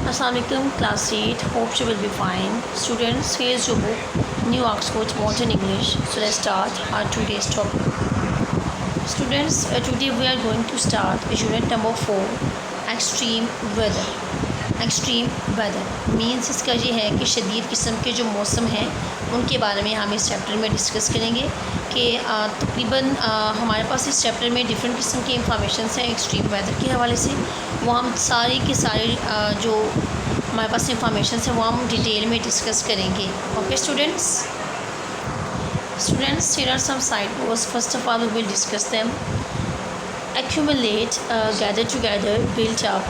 Assalamualaikum class 8. Hope you will be fine. Students, here's your book, New Oxford Modern English. So let's start our today's topic. Students, today we are going to start unit number 4, extreme weather. Extreme weather means इसका ये है कि शदीद किस्म के जो मौसम हैं उनके बारे में हम इस चैप्टर में डिस्कस करेंगे कि तकरीबन हमारे पास इस चैप्टर में डिफरेंट किस्म की इंफॉर्मेशन हैं एक्सट्रीम वेदर के हवाले से। वो हम सारे के सारे जो हमारे पास इंफॉर्मेशन है वो हम डिटेल में डिस्कस करेंगे। Okay students, here are some side goals. First of all, we will discuss them. Accumulate, gather together, build up,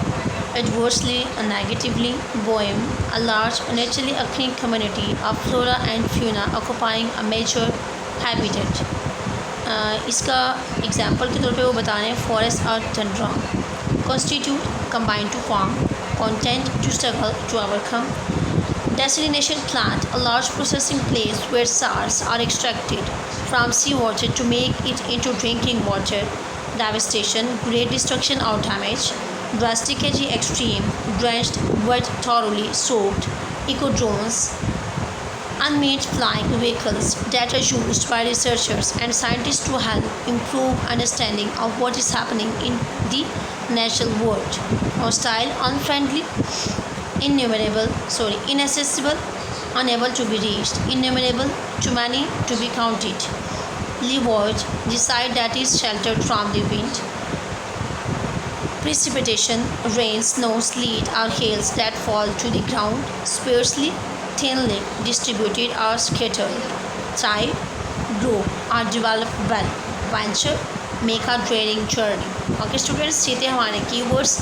adversely and negatively, bohem, a large naturally occurring community of flora and fauna occupying a major habitat. इसका example के तौर पे वो बता रहे हैं forest और Tundra, constitute, combine to form, content to struggle to overcome, destination plant, a large processing place where salts are extracted from seawater to make it into drinking water, devastation, great destruction or damage, drastic है जी extreme, drenched, wet, thoroughly soaked, eco-drones, unmanned flying vehicles that are used by researchers and scientists to help improve understanding of what is happening in the natural world, hostile, unfriendly, inaccessible, unable to be reached, innumerable, too many to be counted, leeward, the side that is sheltered from the wind, precipitation, rain, snow, sleet or hails that fall to the ground, sparsely, thinly distributed or scattered, thrive, grow or develop well, venture, make a daring journey. Okay students, ये थे हमारे keywords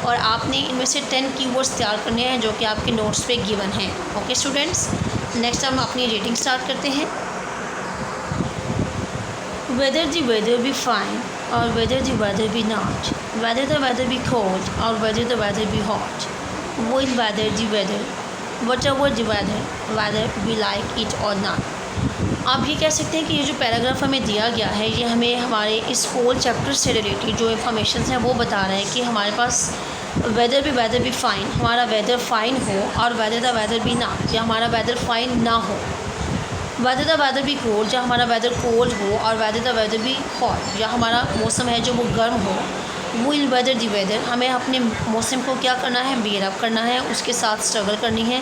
और आपने इनमें से 10 keywords तैयार करने हैं जो कि आपके नोट्स पे गिवन हैं। ओके स्टूडेंट्स, नेक्स्ट हम अपनी रीडिंग स्टार्ट करते हैं। Whether the weather be fine or whether the weather be not, whether the weather be cold or whether the weather be hot, will weather the weather, whatever the weather, whether we like it or not. आप ये कह सकते हैं कि ये जो paragraph हमें दिया गया है ये हमें हमारे इस होल चैप्टर से रिलेटेड जो इन्फॉर्मेशन है वो बता रहा है कि हमारे पास वेदर भी फ़ाइन, हमारा वेदर फ़ाइन हो और वेदर भी ना, या हमारा वेदर फ़ाइन ना हो, वेदर भी कोल्ड या हमारा वेदर कोल्ड हो और वेदर भी हॉट या हमारा मौसम है जो वो गर्म हो, विल वेदर दी वेदर, हमें अपने मौसम को क्या करना है, बेयर अप करना है, उसके साथ स्ट्रगल करनी है।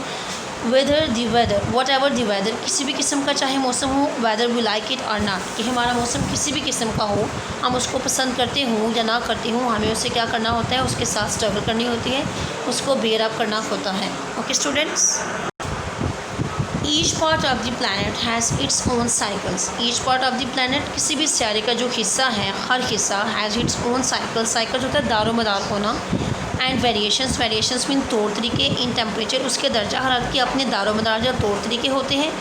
Weather the weather, whatever the weather, किसी भी किस्म का चाहे मौसम हो, वेदर वी लाइक इट और नॉट, कि हमारा मौसम किसी भी किस्म का हो, हम उसको पसंद करते हों या ना करते हों, हमें उससे क्या करना होता है, उसके साथ स्ट्रगल करनी होती है, उसको बेयर अप करना होता है। Okay students, each part of the planet has its own cycles. Each part of the planet, किसी भी सितारे का जो हिस्सा है, हर हिस्सा has its own cycle, cycle होता है दारोमदार होना, एंड वेरिएशंस मीन तौर तरीके, इन टेम्परेचर, उसके दर्जा हरारत के अपने दारोमदार जो तौर तरीके होते हैं।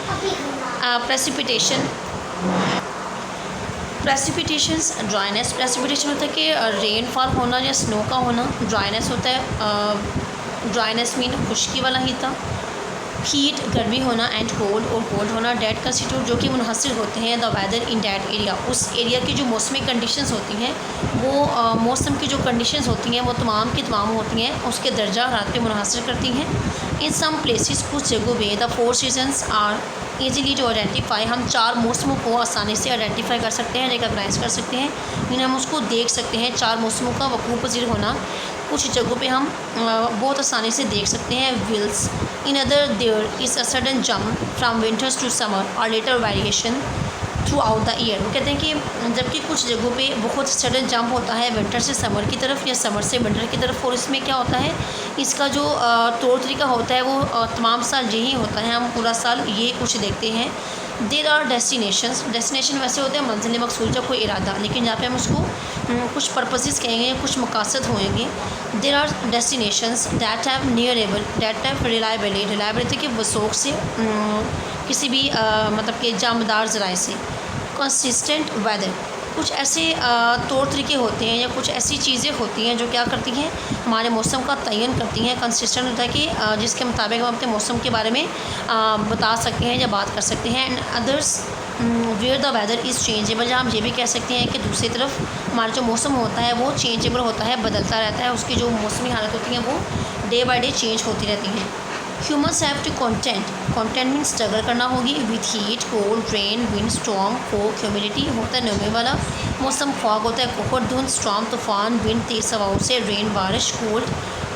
प्रेसिपिटेशंस, ड्राइनेस, प्रेसिपिटेशन होता है कि रेनफॉल होना या स्नो का होना, ड्राइनेस होता है ड्राइनेस मीन खुश्की वाला हिस्सा, हीट गर्मी होना, एंड कोल्ड और कोल्ड होना, डेट कंस्टिट्यूट जो कि मुनहसर होते हैं the weather in that area, उस एरिया की जो मौसमी कंडीशंस होती हैं वो मौसम की जो कंडीशंस होती हैं वो तमाम की तमाम होती हैं उसके दर्जा हरारत पे मुनहसर करती हैं। इन सम प्लेसेस, कुछ जगहों पे the 4 seasons are easily to identify, हम 4 मौसमों को आसानी से आइडेंटिफाई कर सकते हैं, रिकगनाइज़ कर सकते हैं, यानी हम उसको देख सकते हैं, 4 मौसमों का वकूफ़ पज़ीर होना कुछ जगहों पे हम बहुत आसानी से देख सकते हैं। विल्स, in other there is a sudden jump from winters to summer और later variation throughout the year. वो कहते हैं कि जबकि कुछ जगहों पे बहुत सडन जंप होता है विंटर से समर की तरफ या समर से विंटर की तरफ, और इसमें क्या होता है, इसका जो तौर तरीका होता है वो तमाम साल यही होता है, हम पूरा साल ये कुछ देखते हैं। देर आर डेस्टिनेशन वैसे होते हैं मंजिल मकसूद का कोई इरादा, लेकिन यहाँ पे हम उसको कुछ पर्पसेस कहेंगे, कुछ मकासद होंगे। There are destinations that have नियरेबल, दैट हैव रिलायबिलिटी के वसूख से किसी भी मतलब कि जामदार ज़राए से। कंसिस्टेंट वेदर, कुछ ऐसे तौर तरीके होते हैं या कुछ ऐसी चीज़ें होती हैं जो क्या करती हैं, हमारे मौसम का तयन करती हैं। कंसिस्टेंट होता है कि जिसके मुताबिक हम अपने मौसम के बारे में बता सकते हैं या बात कर सकते हैं। And others where the weather is changeable, जहाँ हम ये भी कह सकते हैं कि दूसरी तरफ हमारा जो मौसम होता है वो चेंजेबल होता है, बदलता रहता है, उसकी जो मौसमी हालत होती हैं वो डे बाई डे चेंज होती रहती हैं। Humans have to contend mean struggle करना होगी with heat, cold, rain, wind, storm, fog, humidity होता है नमी वाला मौसम, फॉग होता है कोहर धुंध, स्टॉर्म तूफान, विंड तेज़ हवाओं से, रेन बारिश, कोल्ड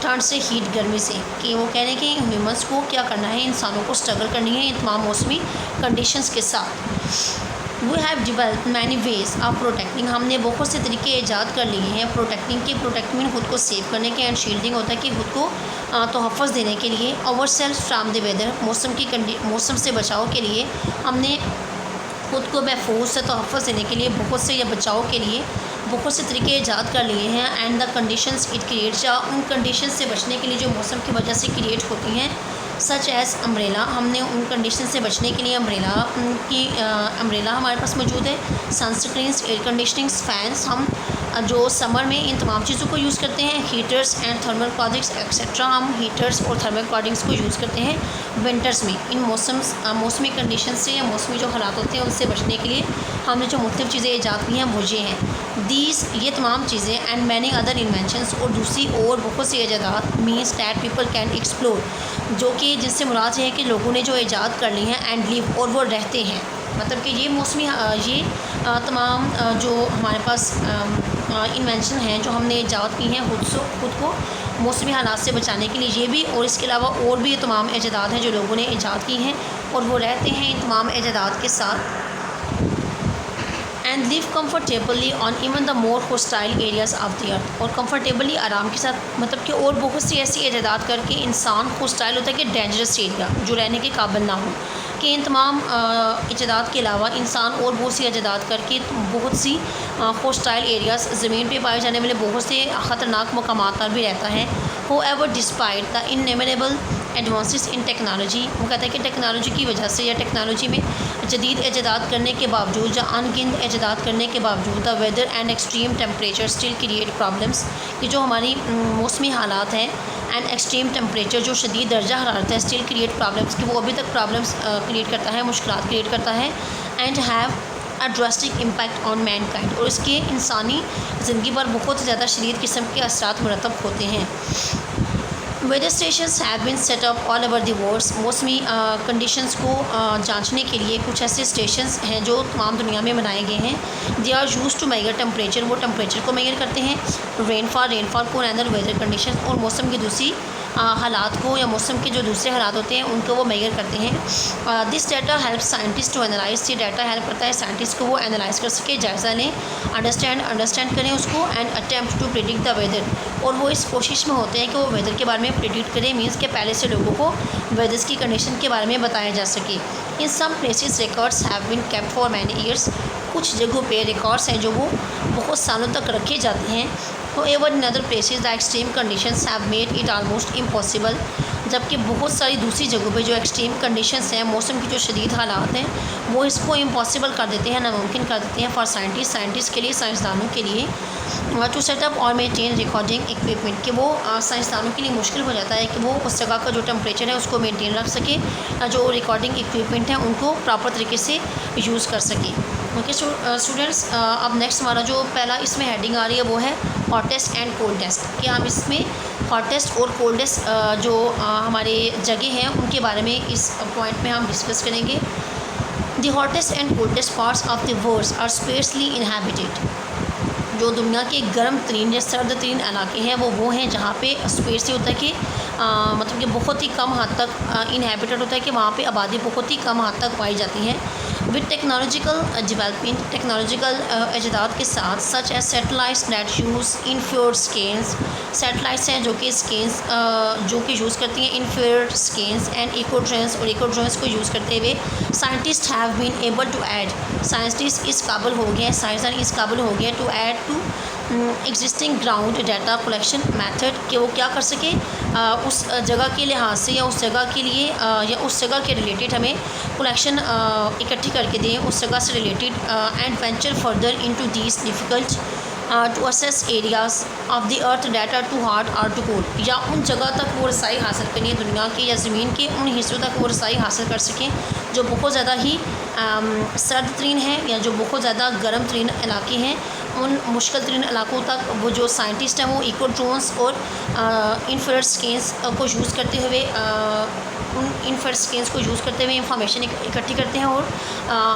ठंड से, हीट गर्मी से। कि वो कह रहे हैं कि ह्यूमन्स को क्या करना है, इंसानों को स्ट्रगल करनी है इन तमाम मौसमी कंडीशंस के साथ। We have develop many ways of protecting, हमने बहुत से तरीके ईजाद कर लिए हैं प्रोटेक्टिंग के। प्रोटेक्ट मीन खुद को सेव करने के, एंड शील्डिंग होता है कि खुद को तोहफ़्फ़ देने के लिए। Our self from the weather, मौसम से बचाव के लिए हमने खुद को महफूज से तोहफ़्फ़ देने के लिए बहुत से या बचाव के लिए बहुत से तरीके ईजाद कर लिए हैं। And the conditions it creates, या उन कंडीशन से बचने के लिए जो मौसम की वजह से क्रिएट होती हैं, सच एज़ अम्ब्रेला, हमने उन कंडीशन से बचने के लिए अम्ब्रेला हमारे पास मौजूद है। सनस्क्रीन्स, एयर कंडीशनिंग्स, फ़ैन्स, हम जो समर में इन तमाम चीज़ों को यूज़ करते हैं। हीटर्स एंड थर्मल क्लॉथिंग्स एक्सेट्रा, हम हीटर्स और थर्मल क्लॉथिंग्स को यूज़ करते हैं विंटर्स में। इन मौसमी कंडीशन से या मौसमी जो हालात होते हैं उनसे बचने के लिए हमने जो मुख्तलिफ़ चीज़ें ईजाद की हैं वो ये हैं। ये तमाम चीज़ें एंड मैनी अदर इन्वेंशंस, और दूसरी और बहुत सी ईजादात means that people can explore, जो कि जिससे मुराद ये है कि लोगों ने जो ईजाद कर ली हैं एंड लिव, और वो रहते हैं। मतलब कि ये तमाम जो हमारे पास इन्वेंशन हैं जो हमने ईजाद की हैं खुद को मौसमी हालात से बचाने के लिए, ये भी और इसके अलावा और भी तमाम ईजादात हैं जो लोगों ने ईजाद की हैं और वो रहते हैं इन तमाम ईजादात के साथ। And live comfortably on even the more hostile areas of the अर्थ, और कम्फर्टेबली आराम के साथ, मतलब कि और बहुत सी ऐसी ईजादात करके इंसान हॉस्टाइल होता है कि डेंजरस एरिया जो रहने के काबिल ना हो, कि इन तमाम ईजादात के अलावा इंसान और बहुत सी ईजादात करके बहुत सी हॉस्टाइल एरियाज़, ज़मीन पे पाए जाने वाले बहुत से ख़तरनाक मकामात पर भी रहता है। However despite the innumerable advances in technology, वो कहता है कि टेक्नोलॉजी की वजह से या टेक्नोलॉजी में जदीद ईजादात करने के बावजूद या अनगिनत ईजादात करने के बावजूद the weather and extreme temperature still create problems, कि जो हमारी मौसमी हालात हैं एंड एक्सट्रीम टेम्परेचर जो शदीद दर्जा हरारत है स्टिल क्रिएट प्रॉब्लम्स, कि वो अभी तक प्रॉब्लम्स क्रिएट करता है, मुश्किलात क्रिएट करता है। And have a drastic impact on Mankind, और इसके इंसानी ज़िंदगी पर बहुत ज़्यादा शदीद किस्म के असरात मुरतब होते हैं। Weather stations have been set up all over the world, मौसमी कंडीशंस को जांचने के लिए कुछ ऐसे स्टेशंस हैं जो तमाम दुनिया में बनाए गए हैं। They are use to measure temperature, वो टेम्परेचर को मेजर करते हैं। रेनफॉल को, अदर वेदर कंडीशन, और मौसम की दूसरी हालात को या मौसम के जो दूसरे हालात होते हैं उनको वो मेजर करते हैं। This data help scientist to analyse, ये डाटा हेल्प करता है साइंटिस्ट को वो एनालाइज कर सके, जायज़ा लें, अंडरस्टैंड करें उसको, and attempt to predict the weather, और वो इस कोशिश में होते हैं कि वो वेदर के बारे में प्रिडिक्ट करें, मीन्स के पहले से लोगों को वेदर्स की कंडीशन के बारे में बताया जा सके। In some places records have been kept for many years, कुछ जगहों पे रिकॉर्ड्स हैं जो वो बहुत सालों तक रखे जाते हैं। However, in other places, the extreme conditions have made it almost impossible, जबकि बहुत सारी दूसरी जगहों पे जो एक्सट्रीम कंडीशंस हैं, मौसम की जो शदीद हालात हैं, वो इसको इम्पॉसिबल कर देते हैं, नामुमकिन कर देते हैं फॉर साइंटिस्ट के लिए, साइंसदानों के लिए, टू सेटअप और मेंटेन रिकॉर्डिंग इक्विपमेंट, कि वो साइंसदानों के लिए मुश्किल हो जाता है कि वो उस जगह का जो टेम्परेचर है उसको मेंटेन रख सके, जो रिकॉर्डिंग इक्विपमेंट हैं उनको प्रॉपर तरीके से यूज़ कर सके। ओके स्टूडेंट्स, अब नेक्स्ट हमारा जो पहला इसमें हेडिंग आ रही है वो है हॉटेस्ट एंड कोल्डेस्ट, कि हम इसमें हॉटेस्ट और कोल्डेस्ट जो हमारे जगह हैं उनके बारे में इस पॉइंट में हम डिस्कस करेंगे। The hottest and coldest parts of the world are sparsely inhabited, जो दुनिया के गर्म तरीन या सर्द तरीन इलाके हैं वो हैं जहाँ पे स्पेस से होता है कि मतलब कि बहुत ही कम हद तक इनहेबिटेड होता है, कि वहाँ पे आबादी बहुत ही कम हद तक पाई जाती है। विद टेक्नोलॉजिकल डेवलपमेंट, टेक्नोलॉजिकल इजादात के साथ, such as satellites that use infrared scans, satellites हैं जो कि स्कैन्स जो कि यूज़ करती हैं इनफ्रारेड स्कैन्स, एंड इकोड्रोन्स, और इकोड्रोन्स को यूज़ करते हुए scientist have been able to add, scientist इस काबिल हो गए हैं, साइंसदान इस काबिल हो गए to add to existing ground data collection method, कि वो क्या कर सके उस जगह के लिहाज से या उस जगह के लिए या उस जगह के रिलेटेड हमें कलेक्शन इकट्ठी करके दें उस जगह से related, and venture further into these difficult to assess areas of the earth that are too hard or too cold, या उन जगह तक वो रसाई हासिल करनी है दुनिया की या ज़मीन के उन हिस्सों तक वो रसाई हासिल कर सकें जो बहुत ज़्यादा ही सर्द तरीन है या जो बहुत ज़्यादा गर्म तरीन इलाके हैं, उन मुश्किल तरीन इलाकों तक वो जो साइंटिस्ट हैं वो इको ड्रोन्स और इंफ्रारेड स्कैन्स को यूज़ करते हुए उन इंफ्रारेड स्कैन्स को यूज़ करते हुए इंफॉर्मेशन इकट्ठी करते हैं और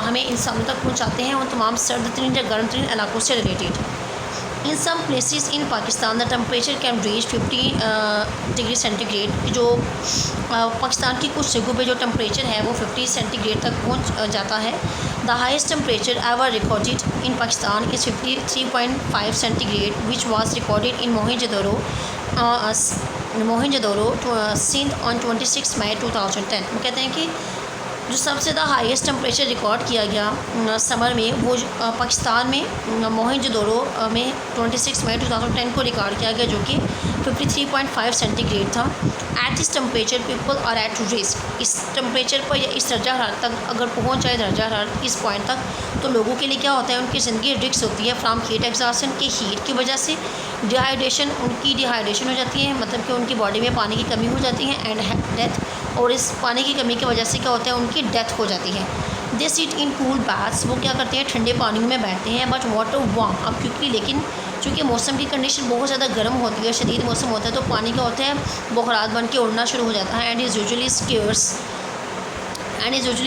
हमें इंसानों तक पहुँचाते हैं उन तमाम सर्द तरीन या गर्म तरीन इलाकों से related. In some places in Pakistan the temperature can reach 50 degree centigrade. जो पाकिस्तान की कुछ जगहों पे जो टेम्परेचर है वो 50 सेंटीग्रेड तक पहुंच जाता है। The highest temperature ever recorded in Pakistan is 53.5 centigrade which was recorded in Mohenjodaro Sindh on 26 May 2010। वो कहते हैं कि जो सबसे ज़्यादा हाईएस्ट टेम्परेचर रिकॉर्ड किया गया समर में वो पाकिस्तान में मोहनजोदड़ो में 26 मई 2010 को रिकॉर्ड किया गया, जो कि 53.5 सेंटीग्रेड था। At this temperature people are at risk. इस टेम्परेचर पर या इस दर्जा हरारत तक अगर पहुंच जाए दर्जा हरारत इस पॉइंट तक, तो लोगों के लिए क्या होता है, उनकी ज़िंदगी रिस्क होती है फ्राम हीट एग्जॉशन की हीट की वजह से। उनकी डिहाइड्रेशन हो जाती है, मतलब कि उनकी बॉडी में पानी की कमी हो जाती है एंड डेथ। और इस पानी की कमी की वजह से क्या होता है, उनकी डेथ हो जाती है। They sit in cool baths. वो क्या करते हैं, ठंडे पानी में बैठते हैं। बट वाटर वार्म, अब क्योंकि लेकिन चूँकि मौसम की कंडीशन बहुत ज़्यादा गर्म होती है, शदीद मौसम होता है, तो पानी क्या होता है, बुखारात बन के उड़ना शुरू हो जाता है। And is usually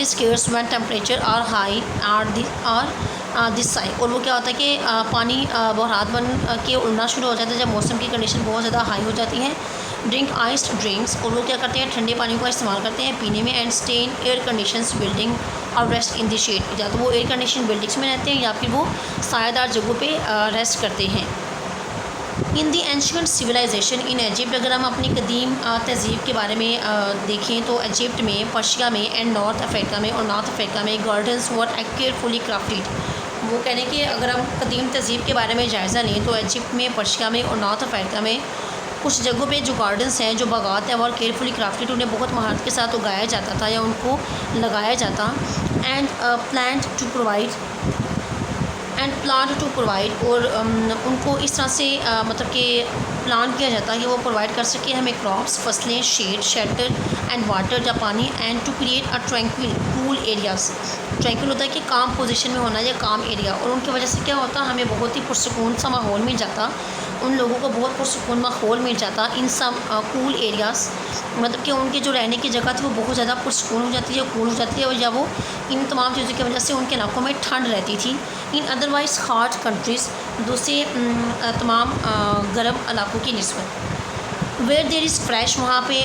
scarce when temperature are high this side. और वो क्या होता है कि पानी बुखारात बन के उड़ना शुरू हो जाता है जब मौसम की कंडीशन बहुत ज़्यादा हाई हो जाती है। Drink iced drinks. और वो क्या करते हैं, ठंडे पानी का इस्तेमाल करते हैं पीने में। And stay in air conditions building और रेस्ट इन द शेड। या तो वो एयर कंडीशन बिल्डिंग्स में रहते हैं या फिर वो सायादार जगहों पे रेस्ट करते हैं। In the ancient civilisation in Egypt. अगर हम अपनी कदीम तहज़ीब के बारे में देखें तो इजिप्ट में, पर्शिया में एंड नॉर्थ अफ्रीका में, और नॉर्थ अफ्रीका में गार्डन्स वर केयरफुली क्राफ्टेड। वो कहने कि अगर हम कदीम तहज़ीब के बारे में जायज़ा लें तो इजिप्ट में, पर्शिया में और नॉर्थ अफ्रीका में कुछ जगहों पे जो गार्डन्स हैं, जो बागात हैं, वो केयरफुली क्राफ्टेड, उन्हें बहुत महारत के साथ उगाया जाता था या उनको लगाया जाता। एंड प्लांट टू प्रोवाइड और उनको इस तरह से मतलब कि प्लान किया जाता है कि वो प्रोवाइड कर सके हमें क्रॉप्स, फसलें, शेड, शेल्टर एंड वाटर या पानी। And to create a tranquil cool areas. Tranquil होता है कि काम पोजीशन में होना या काम एरिया। और उनकी वजह से क्या होता, हमें बहुत ही पुरसकून सा माहौल मिल जाता, उन लोगों को बहुत पुरसकून माहौल मिल जाता इन सम कूल एरियाज़। मतलब कि उनके जो रहने की जगह थी वो बहुत ज़्यादा पुरसकून हो जाती है, कूल हो जाती है, और या वो इन तमाम चीज़ों की वजह से उनके इलाकों में ठंड रहती थी। इन अदरवाइज़ हॉट कंट्रीज़, दूसरे तमाम गर्म इलाकों की निस्बत। वेयर देर इज़ फ्रेश, वहाँ पे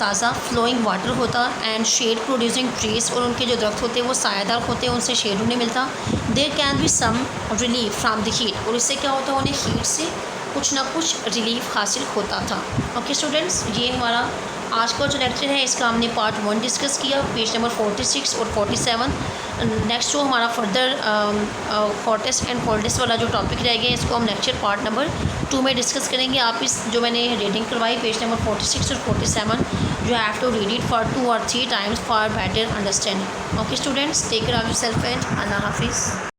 ताज़ा फ्लोइंग वाटर होता। एंड शेड प्रोड्यूसिंग ट्रीज़, और उनके जो दरख्त होते हैं वो सायादार होते हैं, उनसे शेड उन्हें मिलता। There can be some relief from the heat, और इससे क्या होता है, उन्हें हीट से कुछ ना कुछ रिलीफ हासिल होता था। ओके स्टूडेंट्स, ये हमारा आज का जो लेक्चर है इसका हमने पार्ट 1 डिस्कस किया, पेज नंबर 46 और 47। नेक्स्ट जो हमारा फर्दर हॉटेस्ट एंड कोल्डेस्ट वाला जो टॉपिक रह गया इसको हम लेक्चर पार्ट नंबर 2 में डिस्कस करेंगे। आप इस जो मैंने रीडिंग करवाई पेज नंबर 46 और 47, you have to read it for 2 or 3 times for better understanding. Okay students, take care of yourself and अल्लाह हाफिज़।